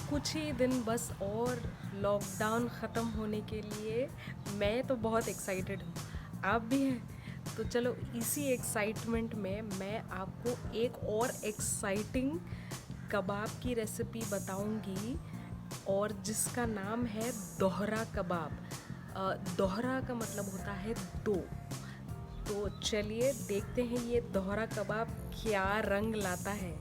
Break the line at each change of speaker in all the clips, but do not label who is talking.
कुछ ही दिन बस और लॉकडाउन ख़त्म होने के लिए। मैं तो बहुत एक्साइटेड हूँ, आप भी हैं? तो चलो इसी एक्साइटमेंट में मैं आपको एक और एक्साइटिंग कबाब की रेसिपी बताऊंगी, और जिसका नाम है दोहरा कबाब। दोहरा का मतलब होता है दो। तो चलिए देखते हैं ये दोहरा कबाब क्या रंग लाता है।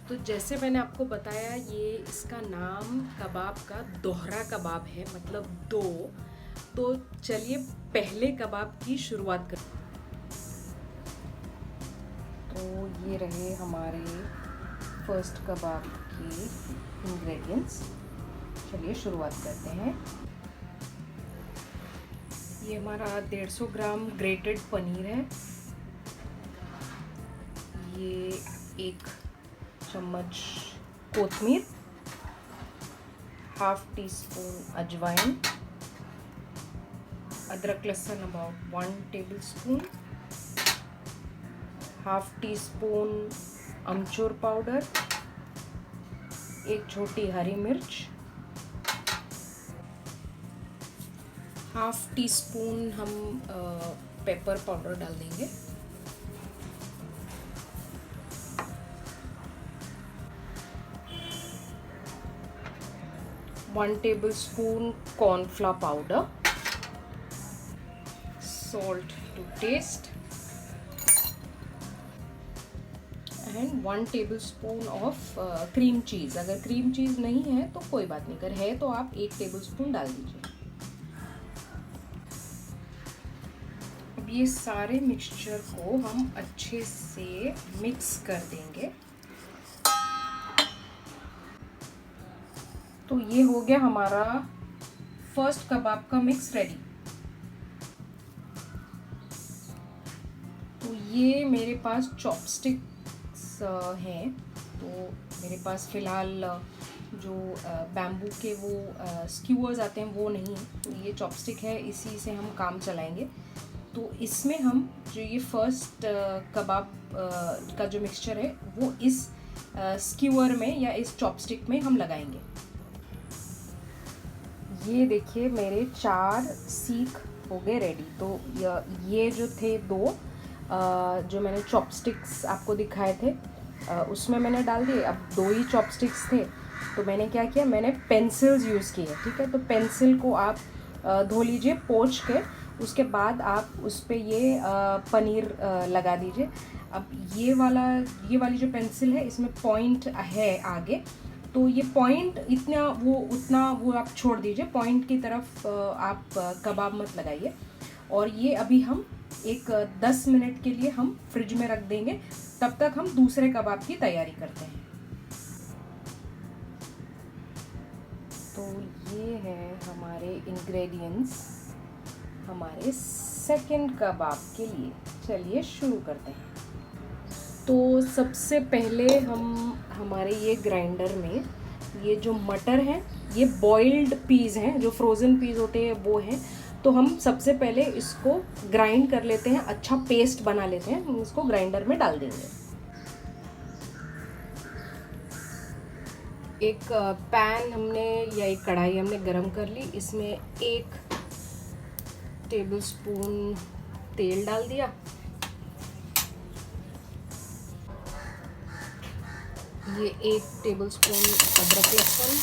तो जैसे मैंने आपको बताया, ये इसका नाम कबाब का दोहरा कबाब है, मतलब दो। तो चलिए पहले कबाब की शुरुआत करते हैं। तो ये रहे हमारे फर्स्ट कबाब के इंग्रेडिएंट्स। चलिए शुरुआत करते हैं। ये हमारा 150 ग्राम ग्रेटेड पनीर है। ये 1 चम्मच कोथमीर, हाफ टी स्पून अजवाइन, अदरक लहसुन about 1 table spoon, half tea spoon amchur powder, 1 छोटी हरी मिर्च, हाफ टी स्पून हम पेपर पाउडर डाल देंगे, one table spoon cornflour powder, salt to taste, and 1 table spoon of cream cheese. अगर क्रीम चीज़ नहीं है तो कोई बात नहीं, अगर है तो आप 1 टेबल स्पून डाल दीजिए। अब ये सारे मिक्सचर को हम अच्छे से मिक्स कर देंगे। तो ये हो गया हमारा फर्स्ट कबाब का मिक्स रेडी। तो ये मेरे पास चॉपस्टिक्स हैं। तो मेरे पास फ़िलहाल जो बैम्बू के वो स्क्यूअर्स आते हैं वो नहीं है, तो ये चॉपस्टिक है, इसी से हम काम चलाएंगे। तो इसमें हम जो ये फर्स्ट कबाब का जो मिक्सचर है वो इस स्क्यूअर में या इस चॉपस्टिक में हम लगाएंगे। ये देखिए मेरे 4 सीख हो गए रेडी। तो ये जो थे 2 जो मैंने चॉपस्टिक्स आपको दिखाए थे उसमें मैंने डाल दिए। अब 2 ही चॉपस्टिक्स थे तो मैंने क्या किया, मैंने पेंसिल्स यूज़ किए। ठीक है, तो पेंसिल को आप धो लीजिए पोंछ के, उसके बाद आप उस पर ये पनीर लगा दीजिए। अब ये वाली जो पेंसिल है इसमें पॉइंट है आगे, तो ये पॉइंट उतना वो आप छोड़ दीजिए। पॉइंट की तरफ आप कबाब मत लगाइए। और ये अभी हम एक 10 मिनट के लिए हम फ्रिज में रख देंगे। तब तक हम दूसरे कबाब की तैयारी करते हैं। तो ये है हमारे इंग्रेडिएंट्स हमारे सेकंड कबाब के लिए। चलिए शुरू करते हैं। तो सबसे पहले हम हमारे ये ग्राइंडर में ये जो मटर हैं, ये बॉइल्ड पीस हैं, जो फ्रोज़न पीस होते हैं वो हैं। तो हम सबसे पहले इसको ग्राइंड कर लेते हैं, अच्छा पेस्ट बना लेते हैं। हम इसको ग्राइंडर में डाल देंगे। एक पैन हमने या एक कढ़ाई हमने गरम कर ली। इसमें 1 टेबल स्पून तेल डाल दिया। ये 1 टेबल स्पून अदरक लहसुन,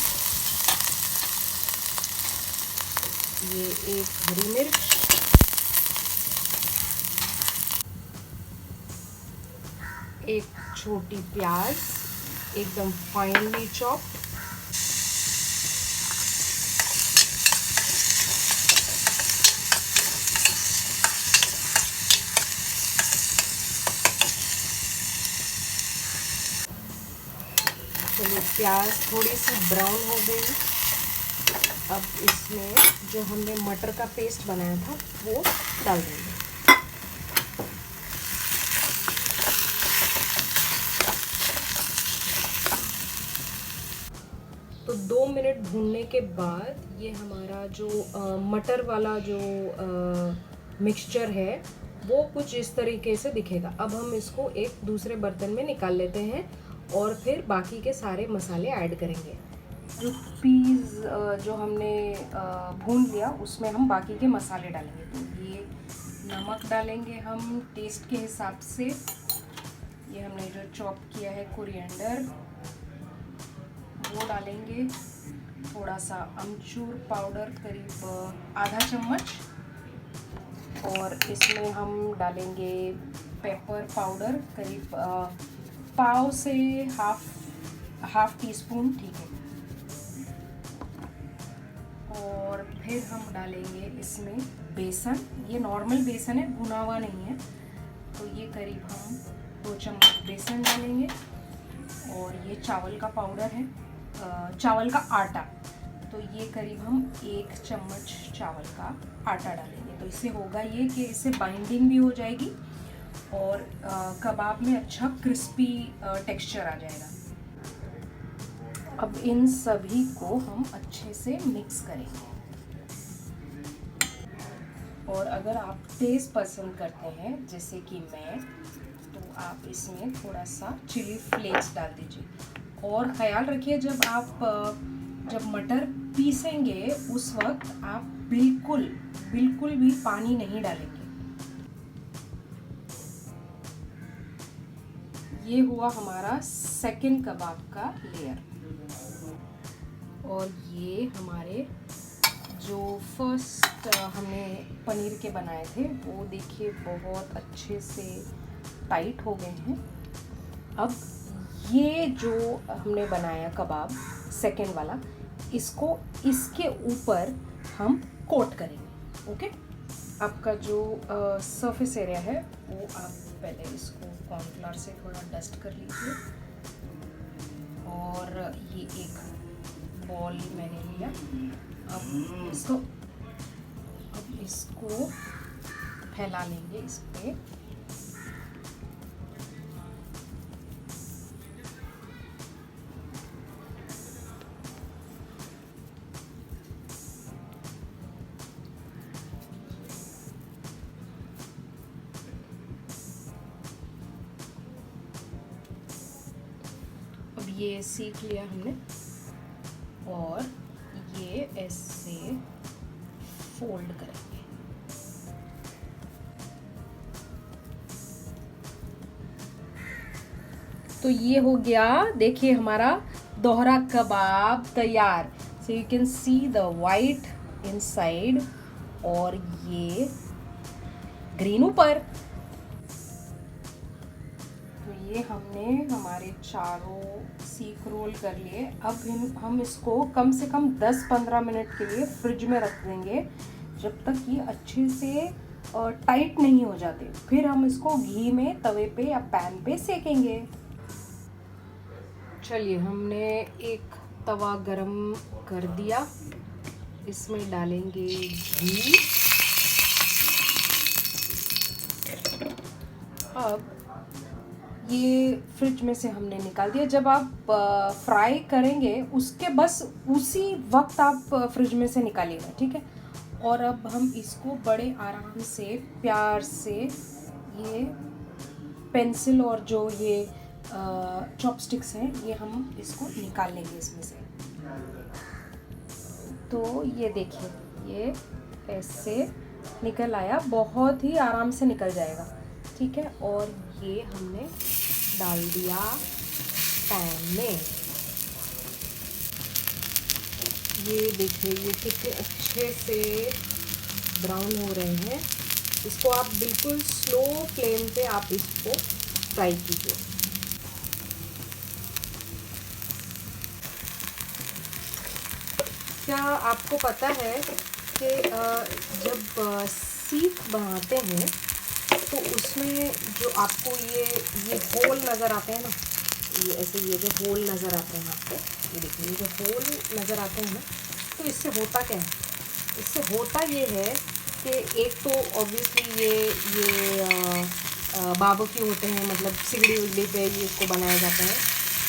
ये 1 हरी मिर्च, एक छोटी प्याज एकदम फाइनली चॉप्ड, चलिए प्याज थोड़ी सी ब्राउन हो गई। अब इसमें जो हमने मटर का पेस्ट बनाया था वो डाल देंगे। तो 2 मिनट भूनने के बाद ये हमारा जो मटर वाला जो मिक्सचर है वो कुछ इस तरीके से दिखेगा। अब हम इसको एक दूसरे बर्तन में निकाल लेते हैं और फिर बाकी के सारे मसाले ऐड करेंगे। जो पीस जो हमने भून लिया उसमें हम बाकी के मसाले डालेंगे। तो ये नमक डालेंगे हम टेस्ट के हिसाब से। ये हमने जो चॉप किया है कोरिएंडर वो डालेंगे। थोड़ा सा अमचूर पाउडर करीब आधा चम्मच, और इसमें हम डालेंगे पेपर पाउडर करीब पाव से हाफ टी स्पून, ठीक है। और फिर हम डालेंगे इसमें बेसन। ये नॉर्मल बेसन है, भुना हुआ नहीं है। तो ये करीब हम 2 चम्मच बेसन डालेंगे। और ये चावल का पाउडर है, चावल का आटा। तो ये करीब हम 1 चम्मच चावल का आटा डालेंगे। तो इससे होगा ये कि इससे बाइंडिंग भी हो जाएगी और कबाब में अच्छा क्रिस्पी टेक्सचर आ जाएगा। अब इन सभी को हम अच्छे से मिक्स करेंगे। और अगर आप तेज़ पसंद करते हैं जैसे कि मैं, तो आप इसमें थोड़ा सा चिली फ्लेक्स डाल दीजिए। और ख़याल रखिए जब मटर पीसेंगे उस वक्त आप बिल्कुल भी पानी नहीं डालेंगे। ये हुआ हमारा सेकंड कबाब का लेयर। और ये हमारे जो फर्स्ट हमने पनीर के बनाए थे वो देखिए बहुत अच्छे से टाइट हो गए हैं। अब ये जो हमने बनाया कबाब सेकंड वाला, इसको इसके ऊपर हम कोट करेंगे। ओके, आपका जो सरफेस एरिया है वो आप पहले इसको कॉर्नफ्लावर से थोड़ा डस्ट कर लीजिए। और ये एक बॉल मैंने लिया। अब इसको फैला लेंगे इस पे। अब ये सीख लिया हमने, और ये ऐसे फोल्ड करेंगे। तो ये हो गया, देखिए हमारा दोहरा कबाब तैयार। So you can see the white inside और ये ग्रीन ऊपर। तो ये हमने हमारे चारों सीख रोल कर लिए। अब हम इसको कम से कम 10-15 मिनट के लिए फ्रिज में रख देंगे, जब तक ये अच्छे से टाइट नहीं हो जाते। फिर हम इसको घी में तवे पे या पैन पे सेकेंगे। चलिए, हमने एक तवा गरम कर दिया, इसमें डालेंगे घी। अब ये फ्रिज में से हमने निकाल दिया। जब आप फ्राई करेंगे उसके बस उसी वक्त आप फ्रिज में से निकालिएगा, ठीक है। और अब हम इसको बड़े आराम से प्यार से ये पेंसिल और जो ये चॉपस्टिक्स हैं, ये हम इसको निकाल लेंगे इसमें से। तो ये देखिए, ये ऐसे निकल आया, बहुत ही आराम से निकल जाएगा, ठीक है। और ये हमने डाल दिया पैन में। ये देखिए, ये कितने अच्छे से ब्राउन हो रहे हैं। इसको आप बिल्कुल स्लो फ्लेम पे आप इसको फ्राई कीजिए। क्या आपको पता है कि जब सीख बनाते हैं तो उसमें जो आपको ये होल नज़र आते हैं ना, ये ऐसे ये जो होल नज़र आते हैं आपको, ये देखिए ये जो होल नज़र आते हैं ना, तो इससे होता क्या है? इससे होता ये है कि एक तो ऑब्वियसली ये बारबेक्यू होते हैं, मतलब सिगड़ी उगड़ी पे ये इसको बनाया जाता है।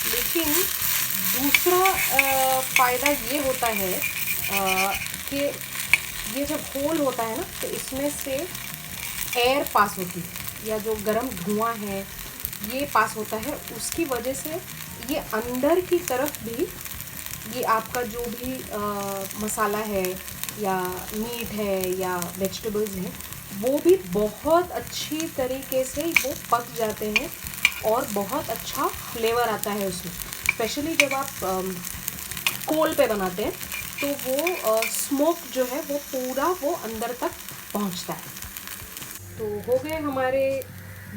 लेकिन दूसरा फ़ायदा ये होता है कि ये जब होल होता है ना, तो इसमें से एयर पास होती है, या जो गर्म धुआं है ये पास होता है। उसकी वजह से ये अंदर की तरफ भी ये आपका जो भी मसाला है या मीट है या वेजिटेबल्स हैं, वो भी बहुत अच्छी तरीके से वो पक जाते हैं और बहुत अच्छा फ्लेवर आता है उसमें। स्पेशली जब आप कोल पे बनाते हैं तो वो स्मोक जो है वो पूरा वो अंदर तक पहुंचता है। तो हो गए हमारे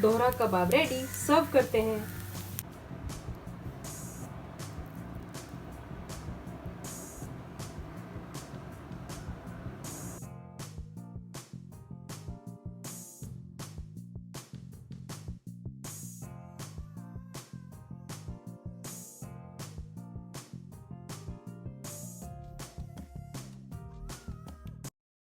दोहरा कबाब रेडी, सर्व करते हैं।